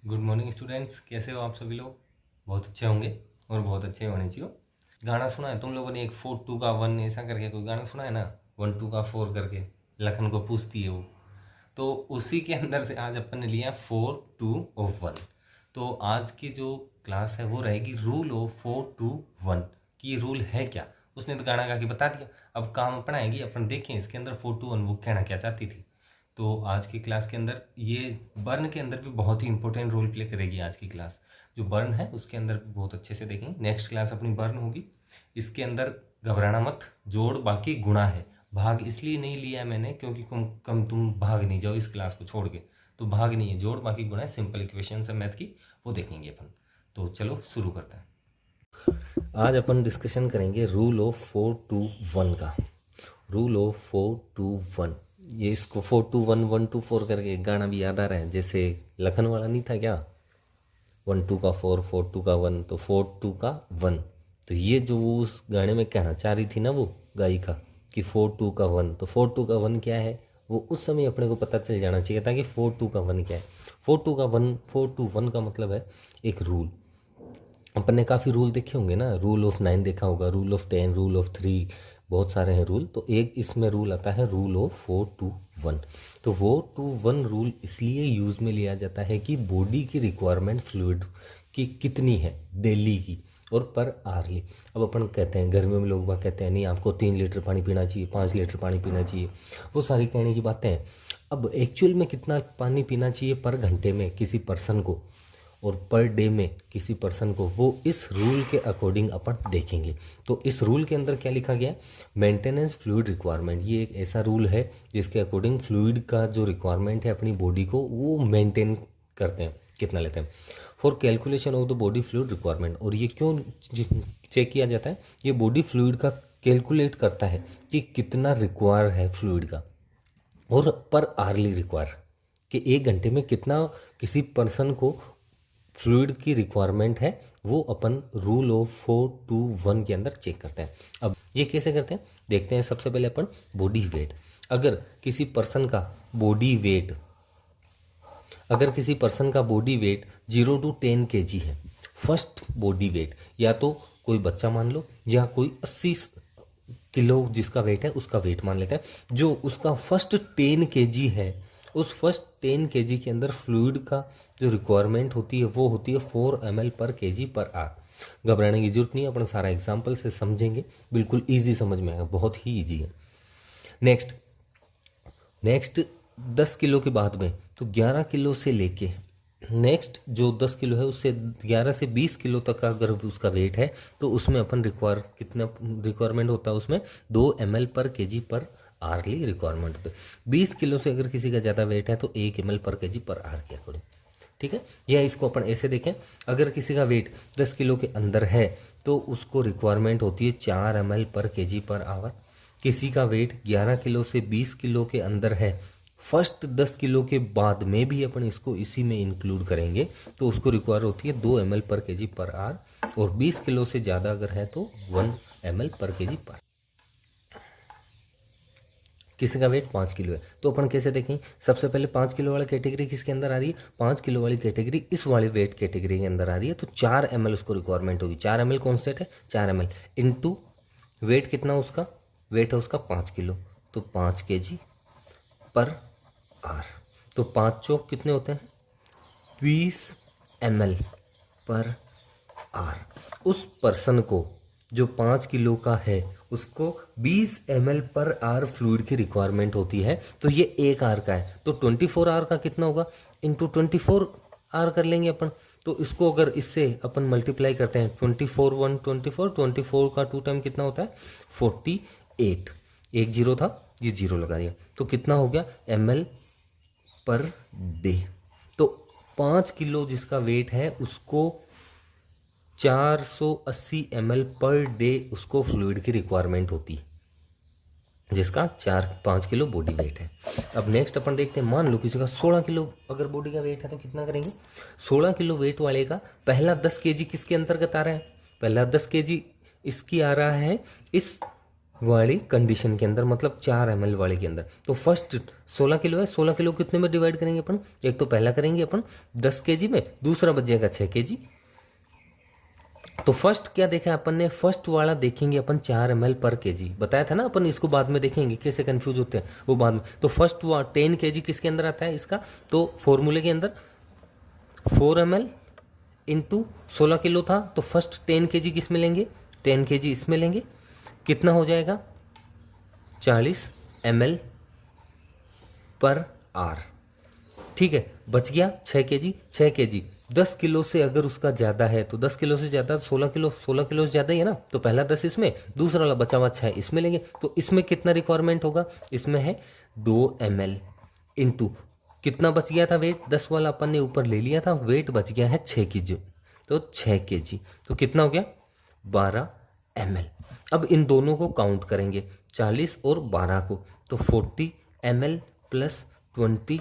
Good morning students, कैसे हो आप सभी लोग। बहुत अच्छे होंगे और बहुत अच्छे होने चाहिए। गाना सुना है तुम लोगों ने, एक 4 2 का 1 ऐसा करके कोई गाना सुना है ना, 1 2 का 4 करके, लखन को पूछती है वो। तो उसी के अंदर से आज अपन ने लिया 4 2 और 1। तो आज की जो क्लास है वो रहेगी रूल ऑफ 4 2 1 कि रूल है क्या। उसने तो गाना गा के बता दिया, अब काम अपना आएगी, अपन देखें इसके अंदर 4 2 1 वो कहना क्या चाहती थी। तो आज की क्लास के अंदर ये बर्न के अंदर भी बहुत ही इंपॉर्टेंट रोल प्ले करेगी आज की क्लास। जो बर्न है उसके अंदर भी बहुत अच्छे से देखेंगे। नेक्स्ट क्लास अपनी बर्न होगी, इसके अंदर घबराना मत, जोड़ बाकी गुणा है। भाग इसलिए नहीं लिया है मैंने क्योंकि तुम भाग नहीं जाओ इस क्लास को छोड़ के। तो भाग नहीं है, जोड़ बाकी गुणा है, सिंपल इक्वेशन है मैथ की, वो देखेंगे अपन। तो चलो शुरू करते हैं। आज अपन डिस्कशन करेंगे रूल ऑफ 4 2 1 का। रूल ऑफ 4 2 1, ये इसको 4 2 1 1 2 4 करके गाना भी याद आ रहा है, जैसे लखन वाला नहीं था क्या, 1 2 का 4 4 2 का 1, तो 4 2 का 1। तो ये जो वो उस गाने में कहना चाह रही थी ना वो गायिका कि 4 2 का 1, तो 4 2 का 1 क्या है वो उस समय अपने को पता चल जाना चाहिए था कि 4 2 का 1 क्या है। 4 2 का 1, 4 2 1 का मतलब है एक रूल। अपन ने काफ़ी रूल देखे होंगे ना, रूल ऑफ 9 देखा होगा, रूल ऑफ 10, रूल ऑफ 3, बहुत सारे हैं रूल। तो एक इसमें रूल आता है रूल ऑफ 4 2 1। तो 4 2 1 रूल इसलिए यूज़ में लिया जाता है कि बॉडी की रिक्वायरमेंट फ्लूइड की कितनी है डेली की और पर आरली। अब अपन कहते हैं गर्मियों में लोग बात कहते हैं नहीं आपको 3 लीटर पानी पीना चाहिए, 5 लीटर पानी पीना चाहिए, वो सारी कहने की बातें हैं। अब एक्चुअल में कितना पानी पीना चाहिए पर घंटे में किसी पर्सन को और पर डे में किसी पर्सन को, वो इस रूल के अकॉर्डिंग अपन देखेंगे। तो इस रूल के अंदर क्या लिखा गया है, मेंटेनेंस फ्लूइड रिक्वायरमेंट। ये एक ऐसा रूल है जिसके अकॉर्डिंग फ्लूइड का जो रिक्वायरमेंट है अपनी बॉडी को वो मेंटेन करते हैं, कितना लेते हैं for calculation of the body fluid requirement. और ये क्यों चेक किया जाता है, ये बॉडी फ्लूइड का कैलकुलेट करता है कि कितना रिक्वायर है फ्लूइड का और पर आरली रिक्वायर, कि एक घंटे में कितना किसी पर्सन को फ्लूइड की रिक्वायरमेंट है, वो अपन रूल ऑफ 4 2 1 के अंदर चेक करते हैं। अब ये कैसे करते हैं देखते हैं। सबसे पहले अपन बॉडी वेट, अगर किसी पर्सन का बॉडी वेट, अगर किसी पर्सन का बॉडी वेट 0 to 10 kg है, फर्स्ट बॉडी वेट, या तो कोई बच्चा मान लो या कोई 80 किलो जिसका वेट है उसका वेट मान लेते हैं, जो उसका फर्स्ट 10 kg है, उस फर्स्ट 10 kg के अंदर फ्लूइड का जो रिक्वायरमेंट होती है वो होती है 4 ml पर kg पर आवर। घबराने की जरूरत नहीं है, अपन सारा एग्जाम्पल से समझेंगे, बिल्कुल ईजी समझ में आएगा, बहुत ही ईजी है। नेक्स्ट 10 किलो के बाद में तो 11 किलो से लेके नेक्स्ट जो 10 किलो है उससे 11 से 20 किलो तक का अगर उसका वेट है तो उसमें अपन कितना रिक्वायरमेंट होता है, उसमें 2 ml पर kg पर आरली रिक्वायरमेंट होता है। 20 किलो से अगर किसी का ज़्यादा वेट है तो 1 ml पर kg पर आर के अकॉर्डिंग, ठीक है। या इसको अपन ऐसे देखें, अगर किसी का वेट 10 किलो के अंदर है तो उसको रिक्वायरमेंट होती है 4 ml पर kg पर आवर। किसी का वेट 11 किलो से 20 किलो के अंदर है, फर्स्ट 10 किलो के बाद में भी अपन इसको इसी में इंक्लूड करेंगे, तो उसको रिक्वायर होती है 2 ml पर kg पर आर। और 20 किलो से ज़्यादा अगर है तो 1 ml पर kg पर। किसी का वेट 5 किलो है तो अपन कैसे देखें, सबसे पहले 5 किलो वाली कैटेगरी किसके अंदर आ रही है, 5 किलो वाली कैटेगरी इस वाले वेट कैटेगरी के अंदर आ रही है, तो 4 ml उसको रिक्वायरमेंट होगी। 4 ml कॉन्स्टेंट है, 4 ml इंटू वेट कितना, उसका वेट है उसका 5 किलो, तो 5 kg पर आर। तो 5 चौक कितने होते हैं 20 ml पर आर। उस पर्सन को जो 5 किलो का है उसको 20 ml पर आर फ्लूइड की रिक्वायरमेंट होती है, तो ये 1 आर का है, तो 24 आर का कितना होगा, इंटू 24 आर कर लेंगे अपन। तो इसको अगर इससे अपन मल्टीप्लाई करते हैं 24 1 24, 24 का 2 टाइम कितना होता है 48, एक जीरो था ये जीरो लगा दिया, तो कितना हो गया ml पर डे। तो 5 किलो जिसका वेट है उसको 480 ml पर डे उसको फ्लूइड की रिक्वायरमेंट होती है, जिसका 5 किलो बॉडी वेट है। अब नेक्स्ट अपन देखते हैं, मान लो किसी का 16 किलो अगर बॉडी का वेट है तो कितना करेंगे, 16 किलो वेट वाले का पहला 10 kg किसके अंतर्गत आ रहा है, पहला 10 kg इसकी आ रहा है इस वाली कंडीशन के अंदर, मतलब 4 ml वाले के अंदर। तो फर्स्ट 16 किलो है, 16 किलो कितने में डिवाइड करेंगे अपन? एक तो पहला करेंगे अपन 10 kg में, दूसरा बच जाएगा 6 kg। तो फर्स्ट क्या देखा अपन ने? फर्स्ट वाला देखेंगे अपन 4 ml पर kg, बताया था ना अपन, इसको बाद में देखेंगे कैसे कंफ्यूज होते हैं वो बाद में। तो फर्स्ट 10 kg किसके अंदर आता है इसका? तो फॉर्मूले के अंदर 4 ml इंटू 16 किलो था, तो फर्स्ट 10 kg किस में लेंगे? 10 kg इसमें लेंगे, कितना हो जाएगा? 40 ml पर आर। ठीक है, बच गया 6 kg। 6 kg 10 किलो से अगर उसका ज़्यादा है तो 10 किलो से ज़्यादा 16 किलो, 16 किलो से ज़्यादा ही है ना, तो पहला 10 इसमें, दूसरा वाला बचा हुआ 6 इसमें लेंगे। तो इसमें कितना रिक्वायरमेंट होगा? इसमें है 2 ml इंटू कितना बच गया था वेट? 10 वाला अपन ने ऊपर ले लिया था, वेट बच गया है 6 kg, तो 6 kg तो कितना हो गया? 12 ml। अब इन दोनों को काउंट करेंगे, 40 और 12 को, तो 40 ml प्लस 12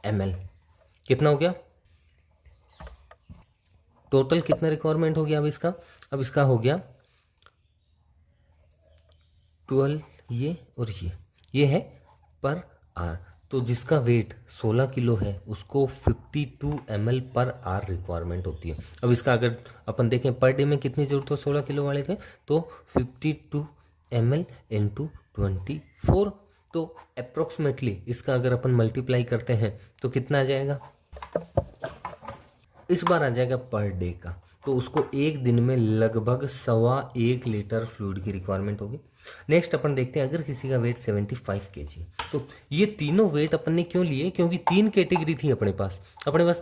ml कितना हो गया? टोटल कितना रिक्वायरमेंट हो गया अब इसका? अब इसका हो गया 12 ये और ये है पर आर। तो जिसका वेट 16 किलो है उसको 52 ml पर आर रिक्वायरमेंट होती है। अब इसका अगर अपन देखें पर डे में कितनी जरूरत हो 16 किलो वाले के, तो 52 ml इंटू 24, तो अप्रोक्सीमेटली इसका अगर अपन मल्टीप्लाई करते हैं तो कितना आ जाएगा? इस बार आ जाएगा पर डे का, तो उसको एक दिन में लगभग 1.25 लीटर फ्लूइड की रिक्वायरमेंट होगी। नेक्स्ट अपन देखते हैं, अगर किसी का वेट 75 kg, तो ये तीनों वेट अपन ने क्यों लिए? क्योंकि 3 कैटेगरी थी अपने पास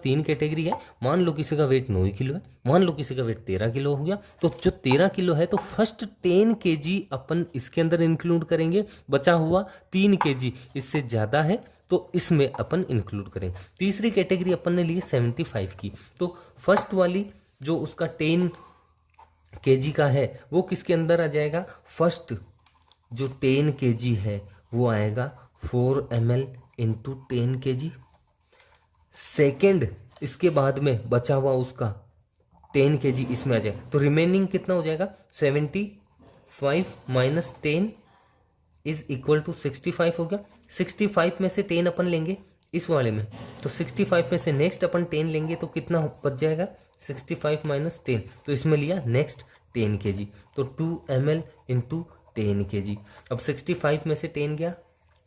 3 कैटेगरी है। मान लो किसी का वेट 9 किलो है, मान लो किसी का वेट 13 किलो हो गया, तो जो 13 किलो है तो फर्स्ट 10 kg अपन इसके अंदर इंक्लूड करेंगे, बचा हुआ 3 kg इससे ज़्यादा है तो इसमें अपन इंक्लूड करें। तीसरी कैटेगरी अपन ने ली 75 की, तो फर्स्ट वाली जो उसका 10 kg का है वो किसके अंदर आ जाएगा? फर्स्ट जो 10 kg है वो आएगा 4 ml इंटू 10 kg। सेकेंड इसके बाद में बचा हुआ उसका 10 kg इसमें आ जाए, तो रिमेनिंग कितना हो जाएगा? 75 माइनस 10 इज इक्वल टू 65 हो गया। 65 में से 10 अपन लेंगे इस वाले में, तो 65 में से नेक्स्ट अपन 10 लेंगे तो कितना बच जाएगा? 65 माइनस 10, तो इसमें लिया नेक्स्ट 10 kg, तो 2 ml इंटू 10 kg। अब 65 में से 10 गया,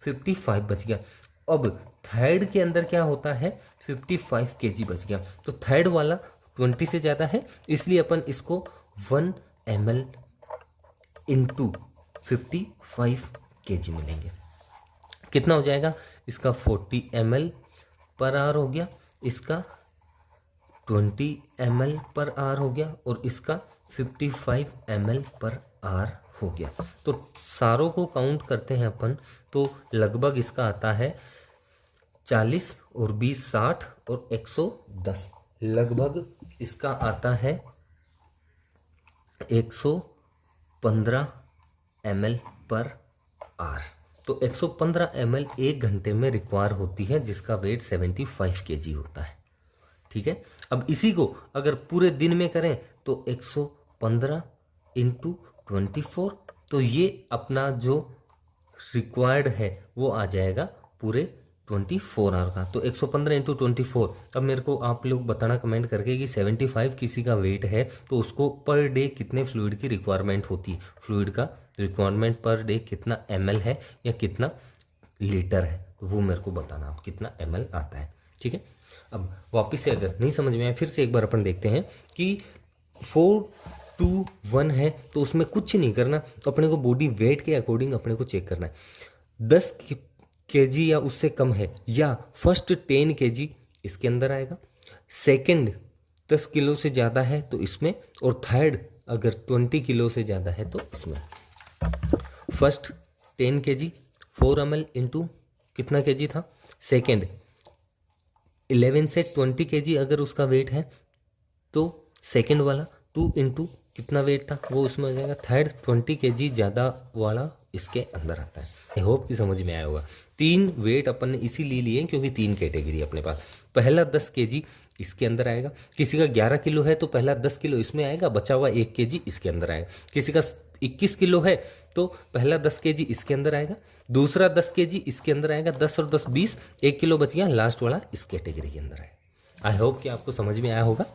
55 बच गया। अब थर्ड के अंदर क्या होता है? 55 kg बच गया, तो थर्ड वाला 20 से ज़्यादा है, इसलिए अपन इसको 1 ml इंटू 55 kg में लेंगे। कितना हो जाएगा? इसका 40 ml पर आवर हो गया, इसका 20 ml पर आवर हो गया और इसका 55 ml पर आवर हो गया। तो सारों को काउंट करते हैं अपन, तो लगभग इसका आता है 40 और 20 60 और 110, लगभग इसका आता है 115 ml पर आवर। तो 115 ml एक घंटे में रिक्वायर होती है जिसका वेट 75 kg होता है। ठीक है, अब इसी को अगर पूरे दिन में करें तो 115 इंटू 24, तो ये अपना जो रिक्वायर्ड है वो आ जाएगा पूरे 24 आवर का। तो 115 इंटू 24, अब मेरे को आप लोग बताना कमेंट करके कि 75 किसी का वेट है तो उसको पर डे कितने फ्लूइड की रिक्वायरमेंट होती है, फ्लूइड का रिक्वायरमेंट पर डे कितना ml है या कितना लीटर है, तो वो मेरे को बताना आप कितना ml आता है। ठीक है, अब वापस से अगर नहीं समझ में आया फिर से एक बार अपन देखते हैं कि 4 2 1 है तो उसमें कुछ नहीं करना, अपने को बॉडी वेट के अकॉर्डिंग अपने को चेक करना है। 10 kg या उससे कम है या फर्स्ट 10 kg इसके अंदर आएगा, सेकंड 10 किलो से ज़्यादा है तो इसमें, और थर्ड अगर 20 किलो से ज़्यादा है तो इसमें। फर्स्ट 10 kg 4 ml इंटू कितना kg था, सेकंड 11 से 20 kg अगर उसका वेट है तो सेकंड वाला 2 इंटू कितना वेट था वो उसमें आ जाएगा, थर्ड 20 kg ज़्यादा वाला इसके अंदर आता है। आई होप कि समझ में आया होगा। 3 वेट अपन ने इसीलिए लिए क्योंकि 3 कैटेगरी अपने पास। पहला 10 kg इसके अंदर आएगा, किसी का 11 किलो है तो पहला 10 किलो इसमें आएगा, बचा हुआ 1 kg इसके अंदर आएगा। किसी का 21 किलो है तो पहला 10 केजी इसके अंदर आएगा, दूसरा 10 केजी इसके अंदर आएगा, 10 और 10 20, 1 किलो बच गया, लास्ट वाला इस कैटेगरी के अंदर है। आई होप कि आपको समझ में आया होगा।